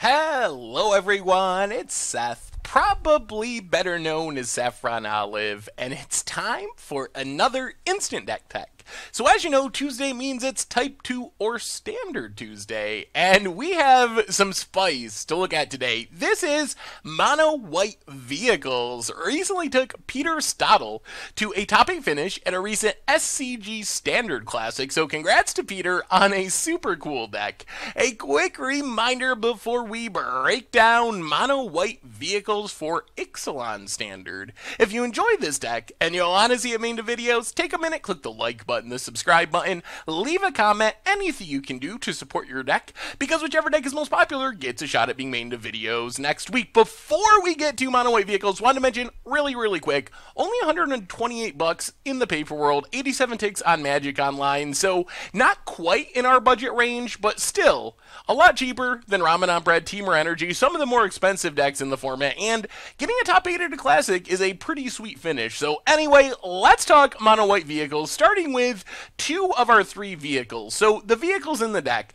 Hello everyone, it's Seth, probably better known as Saffron Olive, and it's time for another Instant Deck Tech. So as you know, Tuesday means it's Type 2 or Standard Tuesday, and we have some spice to look at today. This is Mono White Vehicles. Recently took Peter Stottle to a topping finish at a recent SCG Standard Classic, so congrats to Peter on a super cool deck. A quick reminder before we break down Mono White Vehicles for Ixalan Standard. If you enjoyed this deck and you'll want to see it made into videos, take a minute, click the like button, the subscribe button, leave a comment, anything you can do to support your deck, because whichever deck is most popular gets a shot at being made into videos next week. Before we get to Mono White Vehicles, wanted to mention really quick, only 128 bucks in the paper world, 87 ticks on Magic Online, so not quite in our budget range, but still a lot cheaper than Ramadan Bread, Teamer Energy, some of the more expensive decks in the format, and getting a top 8 at a Classic is a pretty sweet finish. So anyway, let's talk Mono White Vehicles, starting with two of our three vehicles. So the vehicles in the deck,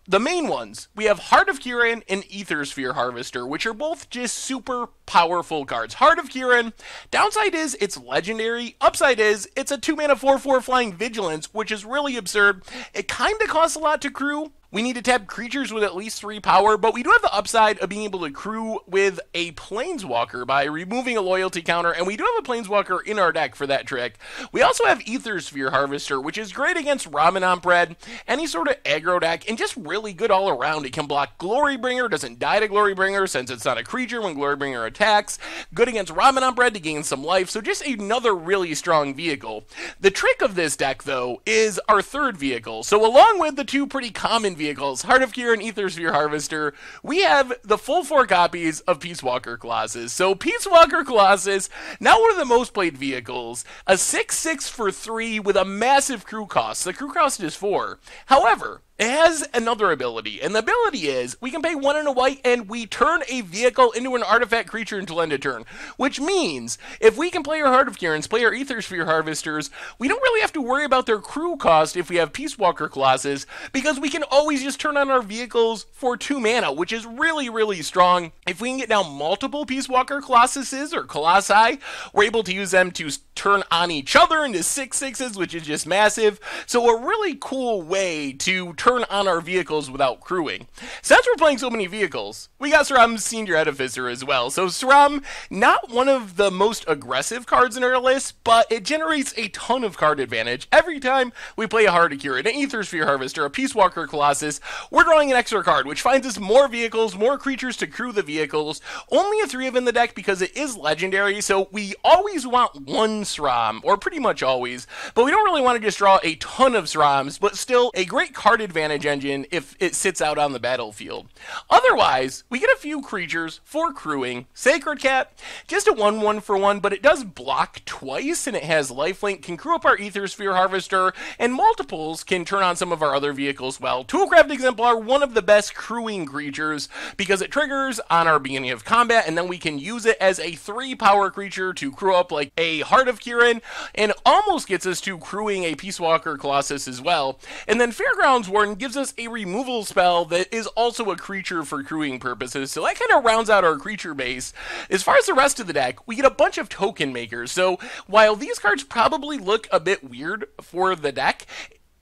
the main ones, we have Heart of Kiran and Aethersphere Harvester, which are both just super powerful cards. Heart of Kiran, downside is it's legendary, upside is it's a 2-mana 4/4 flying vigilance, which is really absurd. It kind of costs a lot to crew. We need to tap creatures with at least 3 power, but we do have the upside of being able to crew with a Planeswalker by removing a loyalty counter, and we do have a Planeswalker in our deck for that trick. We also have Aethersphere Harvester, which is great against Ramadan Bread, any sort of aggro deck, and just really good all around. It can block Glorybringer, doesn't die to Glorybringer since it's not a creature when Glorybringer attacks. Good against Ramadan Bread to gain some life, so just another really strong vehicle. The trick of this deck, though, is our third vehicle. So along with the two pretty common vehicles, Heart of Kiran and Aethersphere Harvester, we have the full 4 copies of Peacewalker Colossus. So Peacewalker Colossus, now one of the most played vehicles, a 6/6 for 3 with a massive crew cost. The crew cost is 4. However, it has another ability, and the ability is we can pay 1 and a white and we turn a vehicle into an artifact creature until end of turn, which means if we can play our Heart of Kirans, play our Aethersphere Harvesters, we don't really have to worry about their crew cost if we have Peacewalker Colossus, because we can always just turn on our vehicles for 2 mana, which is really strong. If we can get down multiple Peacewalker Colossuses or Colossi, we're able to use them to turn on each other into 6/6s, which is just massive. So a really cool way to turn on our vehicles without crewing. Since we're playing so many vehicles, we got Sram's Senior Edificer as well. So Sram, not one of the most aggressive cards in our list, but it generates a ton of card advantage. Every time we play a Heart of Kiran, an Aethersphere Harvester, a Peacewalker Colossus, we're drawing an extra card, which finds us more vehicles, more creatures to crew the vehicles. Only a 3 of in the deck because it is legendary, so we always want one Sram, or pretty much always, but we don't really want to just draw a ton of Srams, but still a great card advantage engine if it sits out on the battlefield. Otherwise, we get a few creatures for crewing. Sacred Cat, just a 1/1 for 1, but it does block twice, and it has lifelink, can crew up our Aethersphere Harvester, and multiples can turn on some of our other vehicles well. Toolcraft Exemplar, one of the best crewing creatures, because it triggers on our beginning of combat, and then we can use it as a 3 power creature to crew up like a Heart of Kiran, and almost gets us to crewing a Peacewalker Colossus as well. And then Fairgrounds Warden gives us a removal spell that is also a creature for crewing purposes, so that kind of rounds out our creature base. As far as the rest of the deck, we get a bunch of token makers, so while these cards probably look a bit weird for the deck,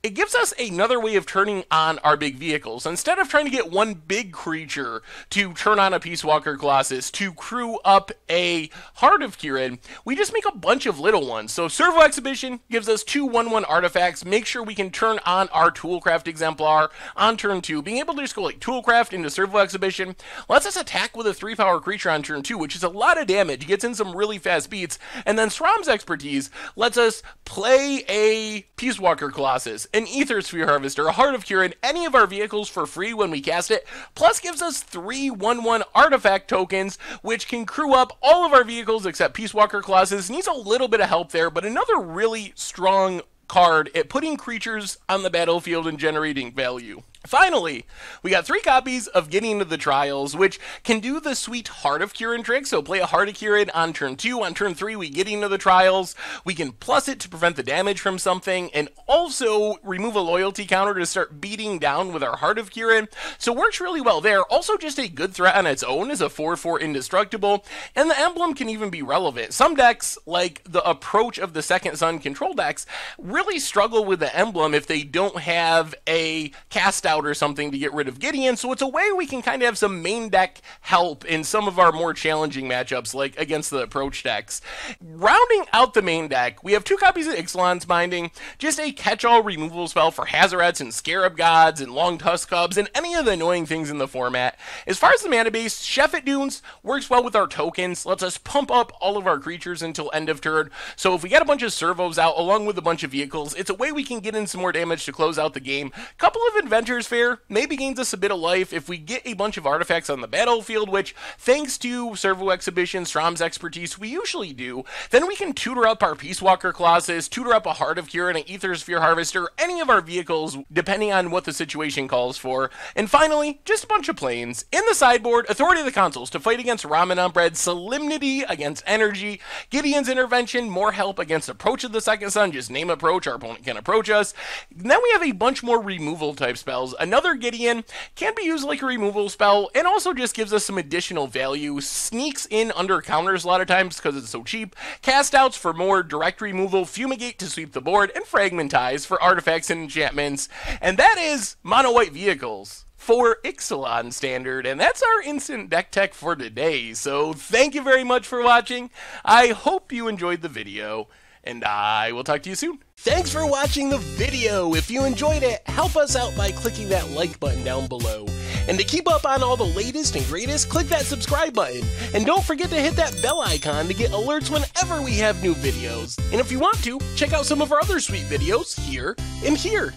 it gives us another way of turning on our big vehicles. Instead of trying to get one big creature to turn on a Peacewalker Colossus to crew up a Heart of Kiran, we just make a bunch of little ones. So Servo Exhibition gives us 2 1/1 artifacts, make sure we can turn on our Toolcraft Exemplar on turn 2. Being able to just go like Toolcraft into Servo Exhibition lets us attack with a 3 power creature on turn 2, which is a lot of damage, gets in some really fast beats, and then Sram's Expertise lets us play a Peacewalker Colossus, an Aethersphere Harvester, a Heart of Kiran, any of our vehicles for free when we cast it, plus gives us 3 1/1 artifact tokens, which can crew up all of our vehicles except Peacewalker Colossus. Needs a little bit of help there, but another really strong card at putting creatures on the battlefield and generating value. Finally, we got 3 copies of Getting into the Trials, which can do the sweet Heart of Kirin trick. So play a Heart of Kirin on turn 2. On turn 3, we get into the Trials. We can plus it to prevent the damage from something, and also remove a loyalty counter to start beating down with our Heart of Kirin. So works really well there. Also just a good threat on its own as a 4/4 indestructible, and the emblem can even be relevant. Some decks, like the Approach of the Second Sun control decks, really struggle with the emblem if they don't have a cast out or something to get rid of Gideon, so it's a way we can kind of have some main deck help in some of our more challenging matchups, like against the Approach decks. Rounding out the main deck, we have 2 copies of Ixalan's Binding, just a catch-all removal spell for Hazarets and Scarab Gods and Long Tusk Cubs and any of the annoying things in the format. As far as the mana base, Sheffet Dunes works well with our tokens, lets us pump up all of our creatures until end of turn, so if we get a bunch of servos out along with a bunch of vehicles, it's a way we can get in some more damage to close out the game. Couple of Adventures Fair maybe gains us a bit of life if we get a bunch of artifacts on the battlefield, which, thanks to Servo Exhibition, Strom's expertise, we usually do. Then we can tutor up our Peacewalker Colossus, tutor up a Heart of Kirin, an Aether Sphere Harvester, any of our vehicles, depending on what the situation calls for. And finally, just a bunch of planes. In the sideboard, Authority of the Consuls to fight against Ramen Bread, Solemnity against Energy, Gideon's Intervention, more help against Approach of the Second Sun, just name Approach, our opponent can approach us. And then we have a bunch more removal type spells. Another Gideon can be used like a removal spell, and also just gives us some additional value. Sneaks in under counters a lot of times because it's so cheap. Cast outs for more direct removal, Fumigate to sweep the board, and Fragmentize for artifacts and enchantments. And that is Mono White Vehicles for Ixalan Standard, and that's our instant deck tech for today. So thank you very much for watching. I hope you enjoyed the video, and I will talk to you soon. Thanks for watching the video. If you enjoyed it, help us out by clicking that like button down below. And to keep up on all the latest and greatest, click that subscribe button. And don't forget to hit that bell icon to get alerts whenever we have new videos. And if you want to, check out some of our other sweet videos here and here.